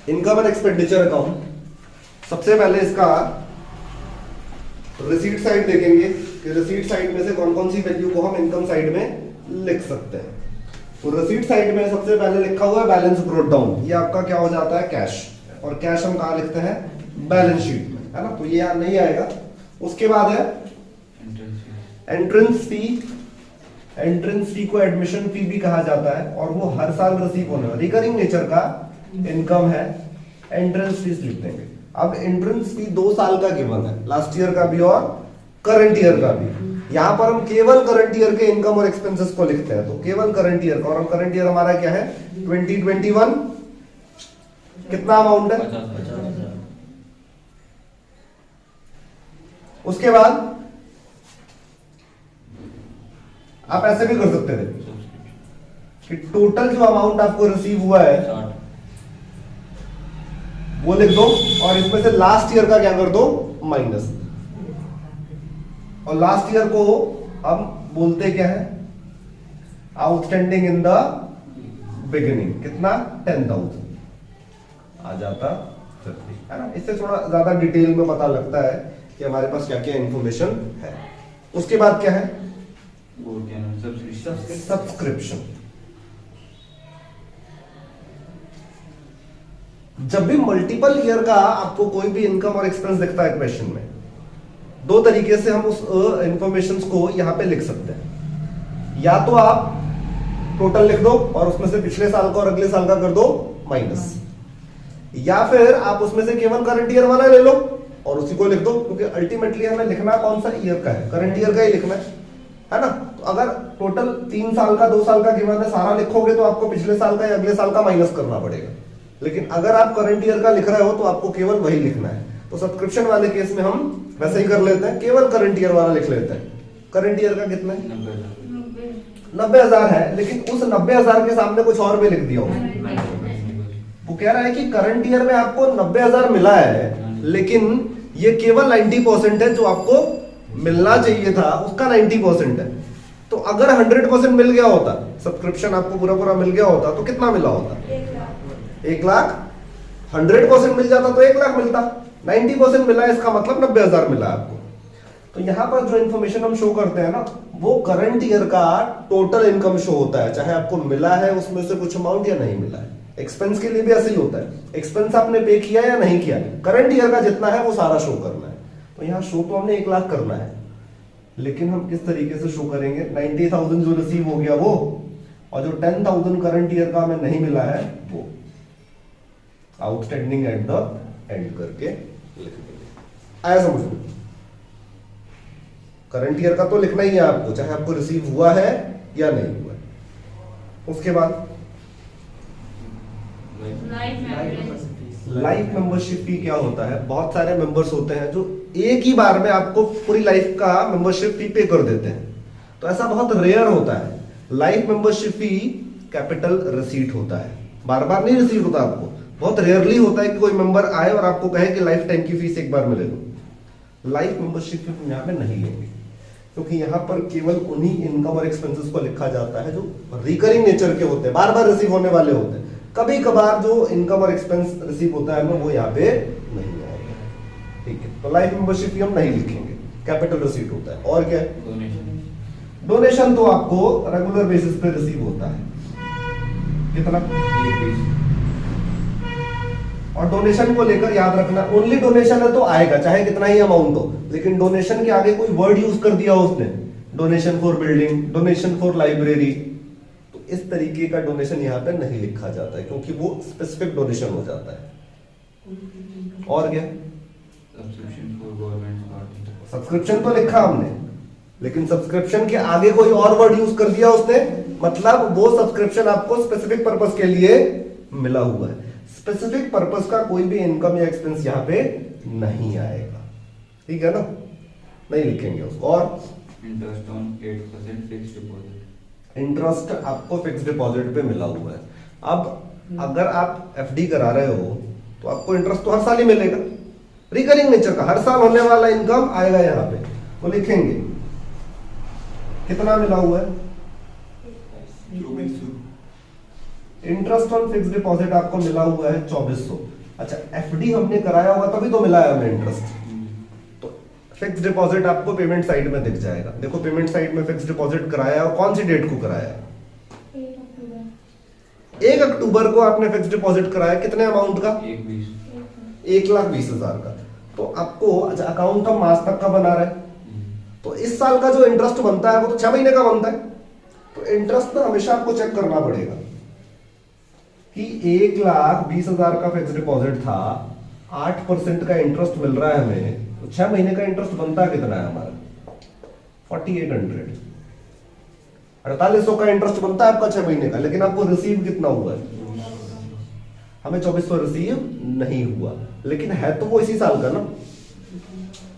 Income and expenditure account, सबसे पहले इसका रिसीट साइड देखेंगे कि रिसीट साइड में से कौन कौन सी वैल्यू को हम इनकम साइड में लिख सकते हैं। तो रिसीट साइड में सबसे पहले लिखा हुआ है बैलेंस ब्रोट डाउन, ये आपका क्या हो जाता है कैश, और कैश हम कहाँ लिखते हैं बैलेंस शीट में, है ना, तो ये यहां नहीं आएगा। उसके बाद है एंट्रेंस फी, एंट्रेंस फी को एडमिशन फी भी कहा जाता है और वो हर साल रिसीव होने वाला रिकरिंग नेचर का इनकम है, एंट्रेंस फीस लिख देंगे। अब एंट्रेंस फी 2 साल का गिवन है, लास्ट ईयर का भी और करंट ईयर का भी। यहां पर हम केवल करंट ईयर के इनकम और एक्सपेंसेस को लिखते हैं, तो केवल करंट ईयर का, और हम करंट ईयर हमारा क्या है 2021, कितना अमाउंट है 50,000। उसके बाद आप ऐसे भी कर सकते थे कि टोटल जो अमाउंट आपको रिसीव हुआ है 60। वो लिख दो और इसमें से लास्ट ईयर का क्या कर दो माइनस, और लास्ट ईयर को हम बोलते क्या है आउटस्टैंडिंग इन द बिगिनिंग, कितना 10,000 आ जाता 50, है ना। इससे थोड़ा ज्यादा डिटेल में पता लगता है कि हमारे पास क्या क्या इंफॉर्मेशन है। उसके बाद क्या है वो क्या नाम सब्सक्रिप्शन। सब्सक्रिप्शन। जब भी मल्टीपल ईयर का आपको कोई भी इनकम और एक्सपेंस दिखता है क्वेश्चन में, 2 तरीके से हम उस इंफॉर्मेशन को यहां पे लिख सकते हैं। या तो आप टोटल लिख दो और उसमें से पिछले साल का और अगले साल का कर दो माइनस, या फिर आप उसमें से केवल करंट ईयर वाला ले लो और उसी को लिख दो, क्योंकि अल्टीमेटली हमें लिखना कौन सा ईयर का है, करंट ईयर का ही लिखना है ना। तो अगर टोटल 3 साल का 2 साल का गिवन है सारा लिखोगे तो आपको पिछले साल का या अगले साल का माइनस करना पड़ेगा, लेकिन अगर आप करंट ईयर का लिख रहे हो तो आपको केवल वही लिखना है। तो सब्सक्रिप्शन वाले केस में हम वैसे ही कर लेते हैं, केवल करंट ईयर वाला लिख लेते हैं। करंट ईयर का कितना है 90,000 है, लेकिन उस 90,000 के सामने कुछ और भी लिख दिया हो। वो कह रहा है कि करंट ईयर में आपको 90,000 मिला है, लेकिन ये केवल 90% है, जो आपको मिलना चाहिए था उसका 90% है। तो अगर 100% मिल गया होता, सब्सक्रिप्शन आपको पूरा पूरा मिल गया होता तो कितना मिला होता 1 लाख। 100% मिल जाता तो 1 लाख मिलता, 90% मिला है, इसका मतलब 90,000 मिला आपको। तो यहां पर जो इन्फॉर्मेशन हम शो करते हैं ना, वो करंट ईयर का टोटल इनकम शो होता है, चाहे आपको मिला है उसमें से कुछ अमाउंट या नहीं मिला है। एक्सपेंस के लिए भी ऐसे ही होता है, एक्सपेंस आपने पे किया या नहीं किया, करंट ईयर का जितना है वो सारा शो करना है। तो यहाँ शो तो हमने 1 लाख करना है, लेकिन हम किस तरीके से शो करेंगे, 90,000 जो रिसीव हो गया वो, और जो 10,000 करंट ईयर का हमें नहीं मिला है वो आउटस्टैंडिंग एट द एंड करके लिख देंगे। आया समझ में? करंट ईयर का तो लिखना ही है आपको, चाहे आपको रिसीव हुआ है या नहीं हुआ है। उसके बाद लाइफ मेंबरशिप फी क्या होता है, बहुत सारे मेंबर्स होते हैं जो एक ही बार में आपको पूरी लाइफ का मेंबरशिप फी पे कर देते हैं, तो ऐसा बहुत रेयर होता है। Life membership fee capital receipt होता है, बार बार नहीं रिसीट होता आपको, बहुत रेयरली होता है कि कोई मेंबर आए और आपको कहे कि लाइफ टाइम की फीस एक बार में ले लो। लाइफ मेंबरशिप फी हम यहाँ पे नहीं लेंगे, क्योंकि यहाँ पर केवल उन्हीं इनकम और एक्सपेंसेस को लिखा जाता है जो रिकरिंग नेचर के होते हैं, बार बार रिसीव होने वाले होते हैं। कभी कभार जो इनकम और एक्सपेंस रिसीव होता है वो यहाँ पे नहीं आएगा, ठीक है। तो लाइफ मेंबरशिप फी हम नहीं लिखेंगे, कैपिटल रिसीट होता है। और क्या है, डोनेशन तो आपको रेगुलर बेसिस पे रिसीव होता है, कितना, और डोनेशन को लेकर याद रखना, ओनली डोनेशन है तो आएगा चाहे कितना ही अमाउंट हो, लेकिन डोनेशन के आगे कोई वर्ड यूज कर दिया उसने, donation for building, donation for library, तो इस तरीके का डोनेशन यहाँ पे नहीं लिखा जाता है, क्योंकि वो स्पेसिफिक डोनेशन हो जाता है। और क्या, सब्सक्रिप्शन तो लिखा हमने, लेकिन सब्सक्रिप्शन के आगे कोई और वर्ड यूज कर दिया उसने, मतलब वो सब्सक्रिप्शन आपको स्पेसिफिक पर्पस के लिए मिला हुआ है। स्पेसिफिक पर्पस का कोई भी इनकम या एक्सपेंस यहाँ पे नहीं आएगा, ठीक है ना, नहीं लिखेंगे उसको। और interest on 8% fixed deposit, interest आपको फिक्स डिपॉजिट पे मिला हुआ है। अब अगर आप एफडी करा रहे हो तो आपको इंटरेस्ट तो हर साल ही मिलेगा, रिकरिंग नेचर का हर साल होने वाला इनकम आएगा यहाँ पे, तो लिखेंगे कितना मिला हुआ है, इंटरेस्ट ऑन फिक्स डिपॉजिट आपको मिला हुआ है 2400, अच्छा एफडी हमने कराया होगा तभी तो मिला है हमें इंटरेस्ट। तो फिक्स डिपॉजिट आपको पेमेंट साइड में दिख जाएगा। देखो पेमेंट साइड में फिक्स डिपॉजिट कराया और कौन सी डेट को कराया है? 1 अक्टूबर को आपने फिक्स डिपॉजिट कराया। कितने अमाउंट का? 1,20,000 का। तो आपको अच्छा अकाउंट हम मार्च तक का बना रहे हैं, तो इस साल का जो इंटरेस्ट बनता है वो तो 6 महीने का बनता है। तो इंटरेस्ट ना हमेशा आपको चेक करना पड़ेगा कि 1,20,000 का फिक्स डिपॉजिट था, 8% का इंटरेस्ट मिल रहा है हमें, तो 6 महीने का इंटरेस्ट बनता कितना है हमारा? 4,800। 4800 का इंटरेस्ट बनता है आपका 6 महीने का, लेकिन आपको रिसीव कितना हुआ है? हमें 2400 रिसीव नहीं हुआ, लेकिन है तो वो इसी साल का ना।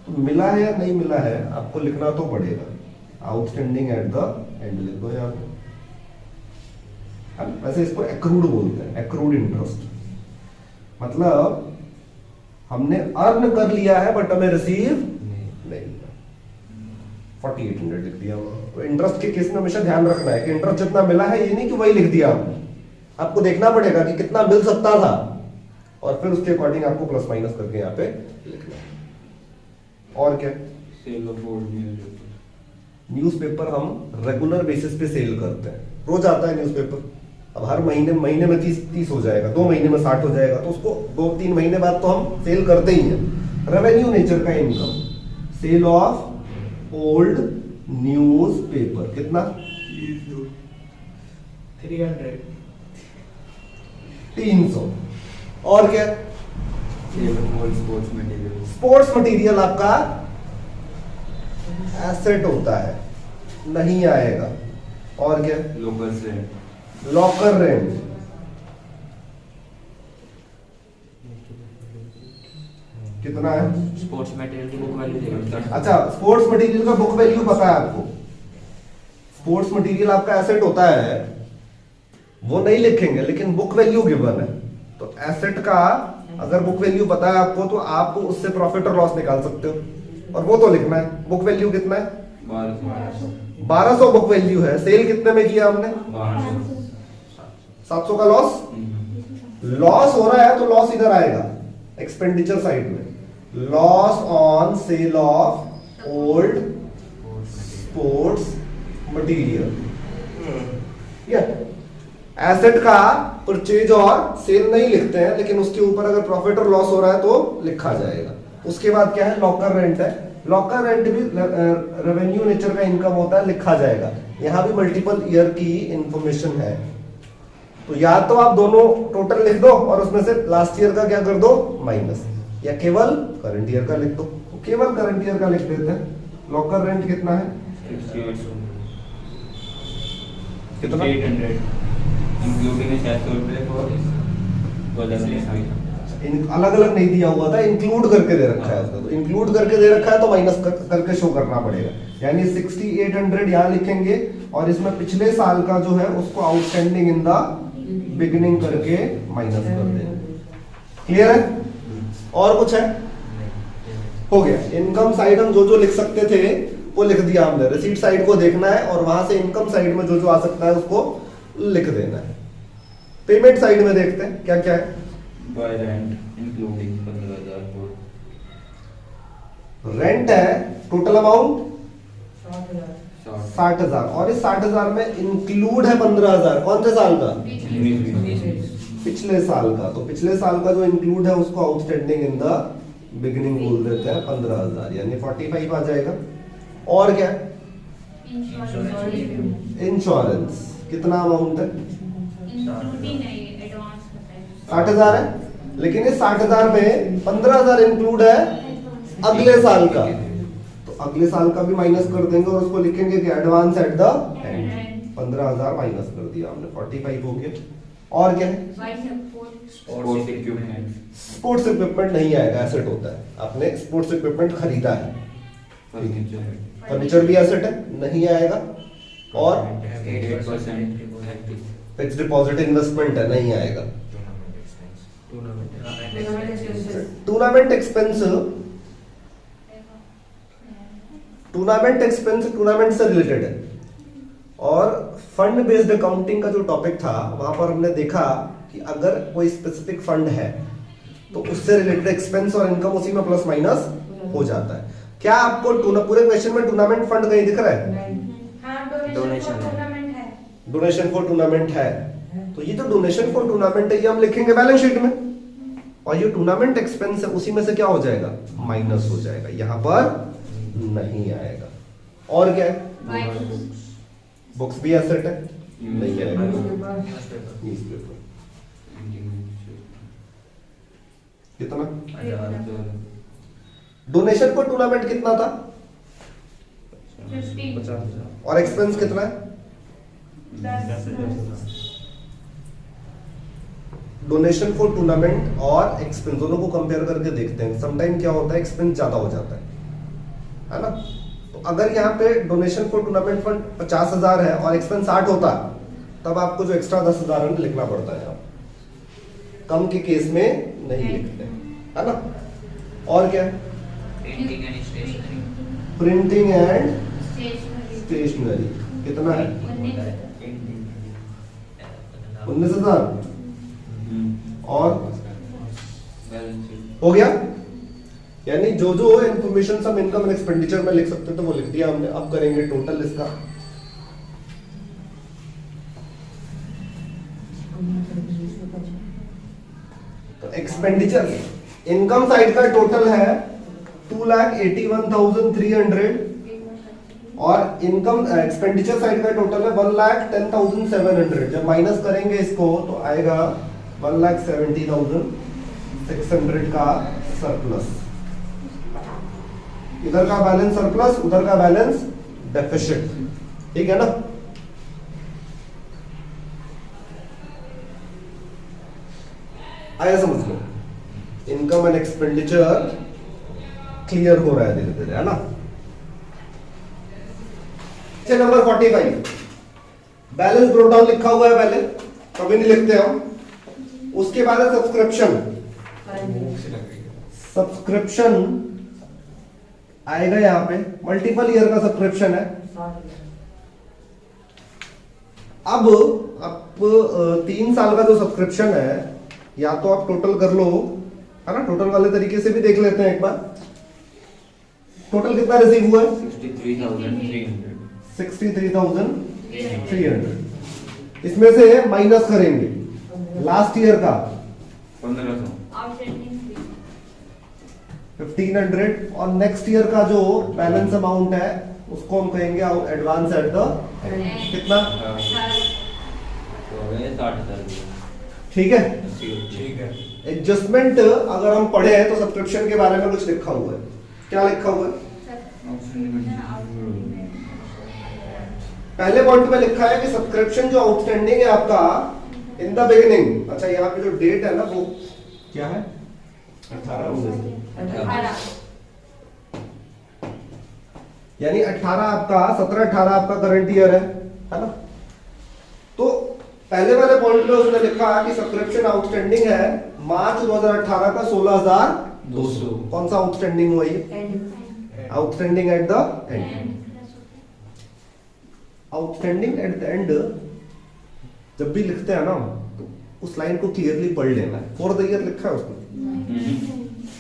तो मिला है या नहीं मिला है आपको लिखना तो पड़ेगा। आउटस्टैंडिंग एट द एंड लिख दो यहाँ पे। वैसे इसको एक्रूड बोलते हैं, एक्रूड इंटरेस्ट। मतलब हमने अर्न कर लिया है बट हमें रिसीव नहीं मिला। 4,800 लिख दिया हमने। तो इंटरेस्ट के केस में हमेशा ध्यान रखना है कि इंटरेस्ट जितना मिला है ये नहीं कि वही लिख दिया आपने। आपको देखना पड़ेगा कि कितना मिल सकता था और फिर उसके अकॉर्डिंग आपको प्लस माइनस करके यहाँ पे लिखना है। और क्या? सेल ऑफ ओल्ड न्यूज़पेपर हम रेगुलर बेसिस पे सेल करते हैं। रोज आता है न्यूज़पेपर। अब हर महीने में 30 हो जाएगा, 2 महीने में 60 हो जाएगा, तो उसको 2-3 महीने बाद तो हम सेल करते ही हैं। रेवेन्यू नेचर का income, sale of old newspaper कितना? 300। और क्या? Sports material. स्पोर्ट्स मटेरियल आपका एसेट होता है, नहीं आएगा। और क्या? Local rent. लॉकर रेंट, कितना है? स्पोर्ट्स मटेरियल की बुक वैल्यू देगा। अच्छा स्पोर्ट्स मटेरियल का बुक वैल्यू पता है आपको? स्पोर्ट्स मटेरियल आपका एसेट होता है, वो नहीं लिखेंगे लेकिन बुक वैल्यू गिवन है। तो एसेट का अगर बुक वैल्यू पता है आपको तो आप उससे प्रॉफिट और लॉस निकाल सकते हो, और वो तो लिखना है। बुक वैल्यू कितना है? 1200 बुक वैल्यू है। सेल कितने में किया हमने? 700 का लॉस। लॉस हो रहा है तो लॉस इधर आएगा एक्सपेंडिचर साइड में। Loss on sale of old sports material. Asset का परचेज और सेल नहीं लिखते हैं, लेकिन उसके ऊपर अगर प्रॉफिट और लॉस हो रहा है तो लिखा जाएगा। उसके बाद क्या है? लॉकर रेंट है। लॉकर रेंट भी रेवेन्यू नेचर का इनकम होता है, लिखा जाएगा। यहां भी मल्टीपल ईयर की इंफॉर्मेशन है, तो या तो आप दोनों टोटल लिख दो और उसमें से लास्ट ईयर का क्या कर दो? माइनस, या केवल करंट ईयर का लिख दो। तो केवल करंट ईयर का लिख देते हैं। लॉकर रेंट कितना है? 6800 कितना? 800 इंक्लूडिंग 400 रुपए फॉर अलग अलग नहीं दिया हुआ था, इंक्लूड करके दे रखा है उसने। तो इंक्लूड करके दे रखा है तो माइनस करके शो करना पड़ेगा। यानी 6800 यहाँ लिखेंगे और इसमें पिछले साल का जो है उसको आउटस्टैंडिंग इन द बिगिनिंग करके माइनस कर देंगे। क्लियर है? और कुछ है? हो गया। इनकम साइड हम जो जो लिख सकते थे वो लिख दिया हमने। रिसीट साइड को देखना है और वहां से इनकम साइड में जो जो आ सकता है उसको लिख देना है। पेमेंट साइड में देखते हैं क्या क्या है। बाय रेंट इंक्लूडिंग 15,000 रेंट है, टोटल अमाउंट 60,000 60,000, और इस 60,000 में इंक्लूड है 15,000। कौन से साल का? पिछले साल का। तो पिछले साल का जो इंक्लूड है उसको आउटस्टैंडिंग इन द बिगिनिंग बोल देते हैं, 15,000 यानी 45 आ जाएगा। और क्या? इंश्योरेंस कितना अमाउंट है? 60,000 है, लेकिन इस 60,000 में 15,000 इंक्लूड है अगले साल का, तो अगले साल का भी माइनस कर देंगे और उसको लिखेंगे कि advance at the end. 15,000 minus कर दिया हमने, 45 हो गया। और क्या है? Sports equipment. स्पोर्ट्स इक्विपमेंट नहीं आएगा, एसेट होता है। आपने स्पोर्ट्स इक्विपमेंट खरीदा है, फर्नीचर भी एसेट है, नहीं आएगा। और 8% फिक्स डिपॉजिट इन्वेस्टमेंट है, नहीं आएगा। टूर्नामेंट एक्सपेंस, टूर्नामेंट से रिलेटेड है। और फंड बेस्ड अकाउंटिंग का जो टॉपिक था वहां पर हमने देखा कि अगर कोई स्पेसिफिक फंड है तो उससे रिलेटेड एक्सपेंस और इनकम उसी में प्लस माइनस हो जाता है। क्या आपको पूरे क्वेश्चन में टूर्नामेंट फंड कहीं दिख रहा है? डोनेशन डोनेशन फॉर टूर्नामेंट है, तो ये तो डोनेशन फॉर टूर्नामेंट है, ये हम लिखेंगे बैलेंस शीट में, और ये टूर्नामेंट एक्सपेंस है उसी में से क्या हो जाएगा? माइनस हो जाएगा, यहां पर नहीं आएगा। और क्या है? बुक्स भी एसेट है, नहीं आएगा। न्यूज़पेपर कितना? डोनेशन फॉर टूर्नामेंट कितना था? 50,000 और एक्सपेंस कितना है? 10,000 डोनेशन फॉर टूर्नामेंट और एक्सपेंस दोनों को कंपेयर करके देखते हैं। समटाइम क्या होता है, एक्सपेंस ज्यादा हो जाता है ना। तो अगर यहाँ पे डोनेशन फॉर टूर्नामेंट फंड 50,000 है और एक्सपेंस 60 होता, तब आपको जो एक्स्ट्रा 10,000 लिखना पड़ता है। आप कम के केस में नहीं लिखते, है ना। और क्या? Painting and stationery printing and stationery कितना है? 19,000। और हो गया। यानी जो जो इंफॉर्मेशन हम इनकम एंड एक्सपेंडिचर में लिख सकते थे वो लिख दिया हमने। अब करेंगे टोटल इसका। तो एक्सपेंडिचर इनकम साइड का टोटल है 2,81,300 और इनकम एक्सपेंडिचर साइड का टोटल है 1,10,700। जब माइनस करेंगे इसको तो आएगा 1,70,600 का सरप्लस। इधर का बैलेंस सरप्लस, उधर का बैलेंस डेफिसिट, ठीक है ना। आया समझ लो। इनकम एंड एक्सपेंडिचर क्लियर हो रहा है धीरे धीरे, है ना। नंबर 45 बैलेंस ब्रोक डाउन लिखा हुआ है, पहले कभी नहीं लिखते हम। उसके बाद है सब्सक्रिप्शन। सब्सक्रिप्शन आएगा यहां पे, मल्टीपल ईयर का सब्सक्रिप्शन है। अब 3 साल का जो सब्सक्रिप्शन है, या तो आप टोटल कर लो, है ना। टोटल वाले तरीके से भी देख लेते हैं एक बार। टोटल कितना रिसीव हुआ है? 63,300। इसमें से माइनस करेंगे लास्ट ईयर का 1,500 और नेक्स्ट ईयर का जो बैलेंस अमाउंट है उसको हम कहेंगे एडवांस एट द कितना? 60,000। ठीक है। ठीक है। एडजस्टमेंट अगर हम पढ़े हैं तो सब्सक्रिप्शन के बारे में कुछ लिखा हुआ है। क्या लिखा हुआ है? पहले पॉइंट में लिखा है कि सब्सक्रिप्शन जो आउटस्टैंडिंग है आपका इन द बिगिनिंग। अच्छा, यहाँ पे जो डेट है ना वो क्या है? 18 यानी 18 आपका 17-18 आपका करंट ईयर है ना। तो पहले वाले पॉइंट में उसने लिखा कि सब्सक्रिप्शन आउटस्टैंडिंग है मार्च 2018 का 16,200। कौन सा आउटस्टैंडिंग हुआ ये? Outstanding at the end. Outstanding at the end जब भी लिखते हैं ना तो उस लाइन को क्लियरली पढ़ लेना है। फॉर द ईयर लिखा है उसमें,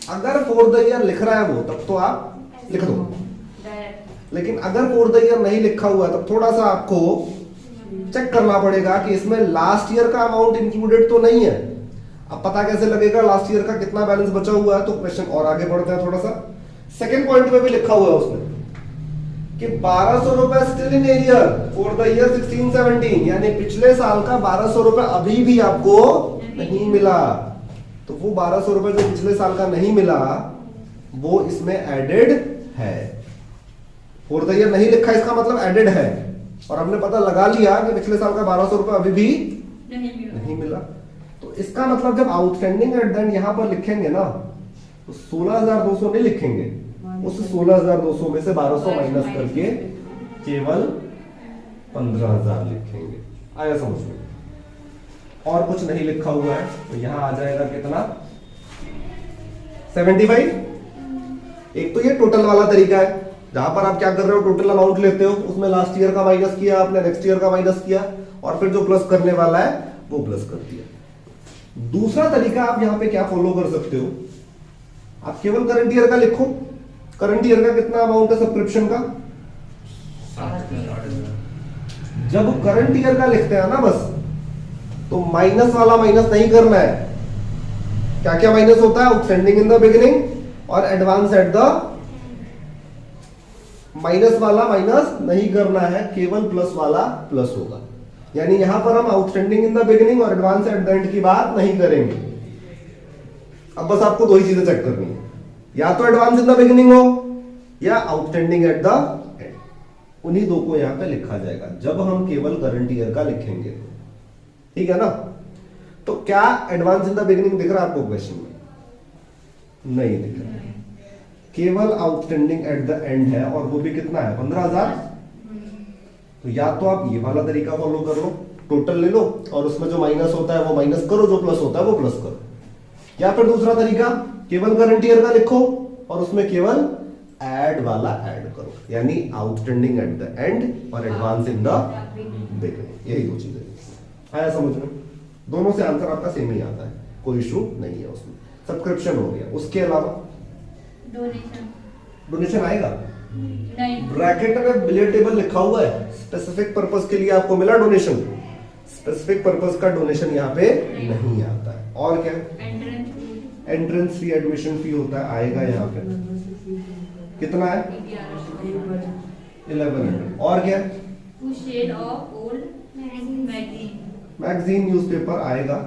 अगर फॉर द ईयर लिख रहा है वो तब तो आप लिख दो, लेकिन अगर फॉर द ईयर नहीं लिखा हुआ तब थोड़ा सा आपको चेक करना पड़ेगा कि इसमें लास्ट ईयर का अमाउंट इंक्लूडेड तो नहीं है। अब पता कैसे लगेगा लास्ट ईयर का कितना बैलेंस बचा हुआ है? तो क्वेश्चन और आगे बढ़ते हैं थोड़ा सा। सेकंड पॉइंट में भी लिखा हुआ है उसमें कि 1,200 रुपए still in arrear for the year 16-17, यानी पिछले साल का 1,200 रुपए अभी भी आपको नहीं मिला। तो वो 1,200 रुपए जो पिछले साल का नहीं मिला वो इसमें एडेड है। फॉर द ईयर नहीं लिखा इसका मतलब एडेड है, और हमने पता लगा लिया कि पिछले साल का 1,200 रुपए अभी भी नहीं मिला। तो इसका मतलब जब आउटस्टैंडिंग एट द एंड यहां पर लिखेंगे ना तो 16,200 नहीं लिखेंगे, उस 16,200 में से 1,200 माइनस करके केवल 15,000 लिखेंगे। आया समझ में? और कुछ नहीं लिखा हुआ है तो यहां आ जाएगा कितना? 75। एक तो ये टोटल वाला तरीका है जहां पर आप क्या कर रहे हो, टोटल अमाउंट लेते हो, उसमें लास्ट ईयर का माइनस किया आपने, नेक्स्ट ईयर का माइनस किया, और फिर जो प्लस करने वाला है वो प्लस कर दिया। दूसरा तरीका आप यहां पे क्या फॉलो कर सकते हो, आप केवल करंट ईयर का लिखो। करंट ईयर का कितना अमाउंट है सब्सक्रिप्शन का? 60,000। जब करंट ईयर का लिखते हैं ना बस, तो माइनस वाला माइनस नहीं करना है। क्या क्या माइनस होता है? आउटस्टैंडिंग इन द बिगिनिंग और एडवांस एट द, माइनस वाला माइनस नहीं करना है, केवल प्लस वाला प्लस होगा। यानी यहां पर हम आउटस्टैंडिंग इन द बिगिनिंग और एडवांस एट द एंड की बात नहीं करेंगे। अब बस आपको दो ही चीजें चेक करनी है, या तो एडवांस इन द बिगिनिंग हो या आउटस्टैंडिंग एट द एंड। उन्हीं दो को यहां पे लिखा जाएगा जब हम केवल करंट ईयर का लिखेंगे। ठीक है ना? तो क्या एडवांस इन द बिगिनिंग दिख रहा है आपको क्वेश्चन में? नहीं दिख रहा है, केवल आउटस्टैंडिंग एट द एंड है, और वो भी कितना है? 15,000। तो या तो आप ये वाला तरीका फॉलो कर लो, टोटल ले लो और उसमें जो माइनस होता है वो माइनस करो, जो प्लस होता है वो प्लस करो। या फिर दूसरा तरीका, केवल करंट ईयर का लिखो और उसमें केवल ऐड वाला ऐड करो, यानी आउटस्टैंडिंग एट द एंड और एडवांस इन द बिगिनिंग। यही दो चीजें आया समझ में? दोनों से आंसर आपका सेम ही आता है, कोई इशू नहीं है उसमें। सब्सक्रिप्शन हो गया, उसके अलावा डोनेशन आएगा नहीं। ब्रैकेट में बिलियर्ड लिखा हुआ है, स्पेसिफिक पर्पस के लिए आपको मिला डोनेशन, स्पेसिफिक पर्पस का डोनेशन यहाँ पे नहीं आता है। और क्या? एंट्रेंस फी, एडमिशन फी होता है, आएगा यहाँ पे। कितना है? 1100। और क्या? मैगजीन न्यूज़पेपर आएगा।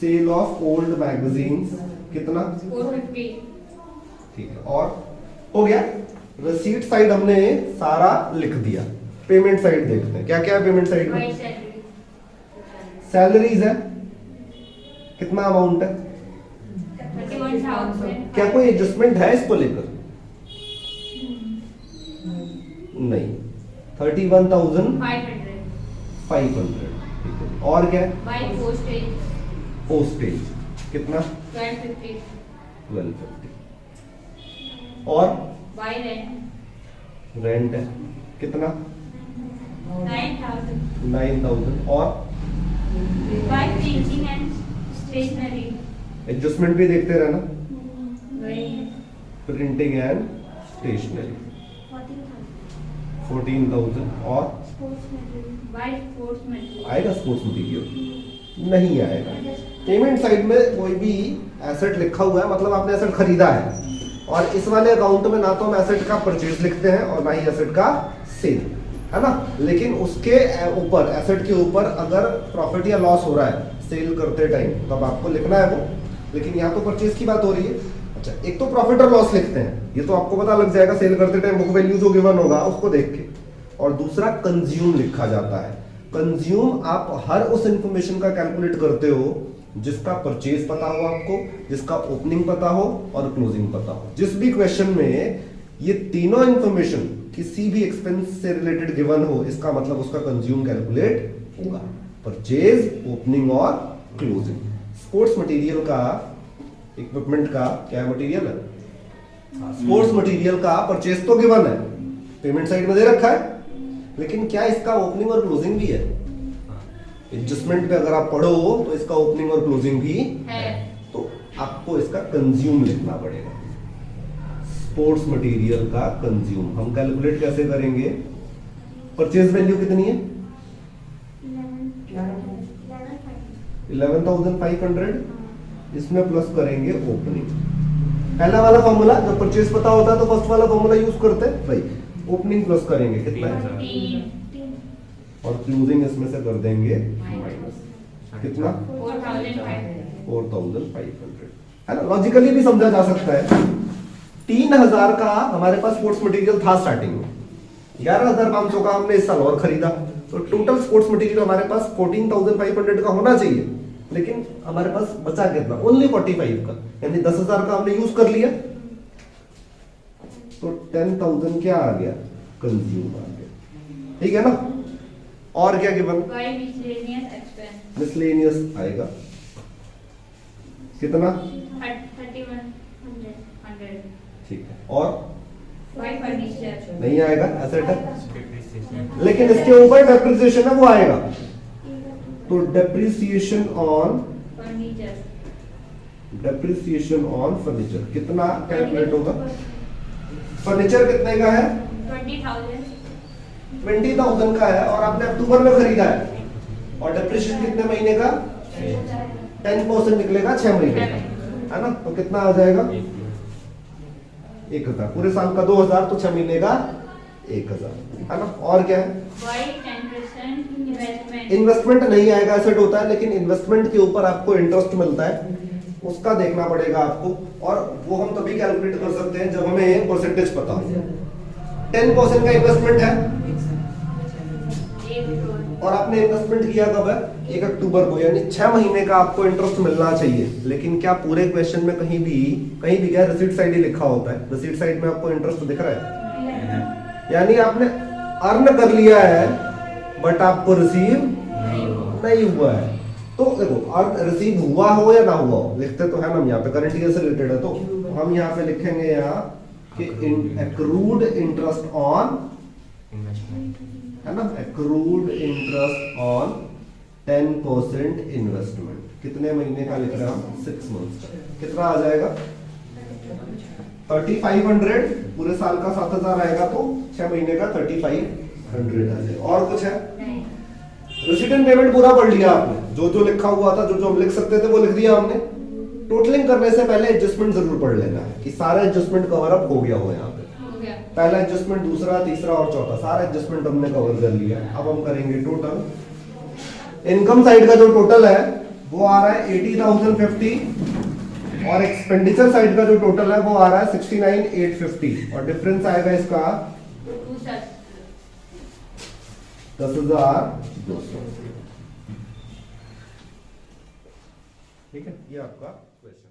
सेल ऑफ ओल्ड मैगजीन्स कितना? 450। ठीक है, और हो गया। रिसीट साइड हमने सारा लिख दिया। पेमेंट साइड देखते हैं, क्या क्या है पेमेंट साइड में? सैलरीज है, कितना अमाउंट है? 31,000। क्या कोई एडजस्टमेंट है इसको लेकर? नहीं। 31,500। 500। ठीक है, और क्या है? By postage पोस्टेज कितना? 1250। 1250। और By rent रेंट है कितना? 9,000। 9,000। और By printing and stationery adjustment भी देखते रहना, वही प्रिंटिंग एंड स्टेशनरी 14,000। और by sports material आएगा स्पोर्ट्स मटेरियल? नहीं आएगा। पेमेंट साइड में कोई भी एसेट लिखा हुआ है, मतलब आपने एसेट खरीदा है, और इस वाले अकाउंट में ना तो हम एसेट का परचेज लिखते हैं और ना ही एसेट का सेल, है ना? लेकिन उसके ऊपर, एसेट के ऊपर अगर प्रॉफिट या लॉस हो रहा है सेल करते टाइम, तब आपको लिखना है वो। लेकिन यहाँ तो परचेज की बात हो रही है। अच्छा, एक तो प्रॉफिट और लॉस लिखते हैं, ये तो आपको पता लग जाएगा सेल करते टाइम बुक वैल्यू जो गिवन होगा उसको देख के। और दूसरा कंज्यूम लिखा जाता है। कंज्यूम आप हर उस इंफॉर्मेशन का कैलकुलेट करते हो जिसका परचेज पता हो आपको, जिसका ओपनिंग पता हो और क्लोजिंग पता हो। जिस भी क्वेश्चन में ये तीनों इंफॉर्मेशन किसी भी एक्सपेंस से रिलेटेड गिवन हो, इसका मतलब उसका कंज्यूम कैलकुलेट होगा, परचेज, ओपनिंग और क्लोजिंग। स्पोर्ट्स मटेरियल का, इक्विपमेंट का क्या मटेरियल है? स्पोर्ट्स मटेरियल का परचेज तो गिवन है, पेमेंट साइड में दे रखा है, लेकिन क्या इसका ओपनिंग और क्लोजिंग भी है? एडजस्टमेंट पे अगर आप पढ़ो तो इसका ओपनिंग और क्लोजिंग भी है, तो आपको इसका कंज्यूम लिखना पड़ेगा। स्पोर्ट्स मटेरियल का कंज्यूम हम कैलकुलेट कैसे करेंगे? परचेज वैल्यू कितनी है? 11,500। इसमें प्लस करेंगे ओपनिंग। पहला वाला फॉर्मूला, जब परचेज पता होता है तो फर्स्ट वाला फॉर्मूला यूज करते हैं भाई। ओपनिंग प्लस करेंगे कितना है? 3 और क्लोजिंग इसमें से कर देंगे माइनस कितना? 4,500, है ना? लॉजिकली भी समझा जा सकता है। 3,000 का हमारे पास स्पोर्ट्स मटेरियल था स्टार्टिंग में, 11,500 का हमने इस साल और खरीदा, तो टोटल स्पोर्ट्स मटेरियल हमारे पास 14,500 का होना चाहिए, लेकिन हमारे पास बचा कितना? ओनली 45 का, यानी 10,000 का हमने यूज कर लिया, तो 10,000 क्या आ गया? कंज्यूम आ गया। ठीक है ना? और क्या given? by miscellaneous expense miscellaneous आएगा कितना? 3,100 ठीक है, और by furniture नहीं आएगा, एसेट है, लेकिन इसके ऊपर डेप्रिसिएशन है वो आएगा। तो डेप्रिसिएशन ऑन फर्नीचर कितना कैलकुलेट होगा? फर्नीचर कितने का है? 20,000 का है और आपने अक्टूबर में खरीदा है और डेप्रिसिएशन कितने महीने का? 10% निकलेगा 6 महीने का, है ना? तो कितना आ जाएगा? 1,000। पूरे साल का 2,000 तो 6 महीने का 1,000, है ना? और क्या है? इन्वेस्टमेंट नहीं आएगा, एसेट होता है, लेकिन इन्वेस्टमेंट के ऊपर आपको इंटरेस्ट मिलता है, उसका देखना पड़ेगा आपको। और वो हम तभी कैलकुलेट कर सकते हैं जब हमें परसेंटेज पता हो। 10% का इन्वेस्टमेंट है और आपने इन्वेस्टमेंट किया कब है? 1 अक्टूबर को, यानी 6 महीने का आपको इंटरेस्ट मिलना चाहिए। लेकिन क्या पूरे क्वेश्चन में कहीं भी क्या रिसीट साइड ही लिखा होता है? रिसीट साइड में आपको इंटरेस्ट दिख रहा है, यानी आपने अर्न कर लिया है बट आपको रिसीव नहीं हुआ है। तो देखो, अर्न रिसीव हुआ हो या ना हुआ हो, लिखते तो है ना हम यहाँ पे, करंट ईयर से रिलेटेड है, तो हम यहाँ पे लिखेंगे यहाँ कि एक्रूड इंटरेस्ट ऑन, है ना, एक्रूड इंटरेस्ट ऑन 10% इन्वेस्टमेंट। कितने महीने का लिख रहे हैं हम? 6 मंथ्स का। कितना आ जाएगा? 3500। पूरे साल का 7,000 आएगा तो 6 महीने का 3500 आ जाएगा। और कुछ है? रिसीट एंड पेमेंट पूरा पढ़ लिया आपने, जो जो लिखा हुआ था, जो जो हम लिख सकते थे वो लिख दिया हमने। टोटलिंग करने से पहले एडजस्टमेंट जरूर पढ़ लेना है कि सारा एडजस्टमेंट कवर अप हो गया हो। यहाँ पे पहला एडजस्टमेंट, दूसरा, तीसरा और चौथा, सारा एडजस्टमेंट हमने कवर कर लिया। अब हम करेंगे टोटल। इनकम साइड का जो टोटल है वो आ रहा है 80,050 और एक्सपेंडिचर साइड का जो टोटल है वो आ रहा है 69,850 और डिफरेंस आएगा इसका 10,200। ठीक है, ये आपका क्वेश्चन।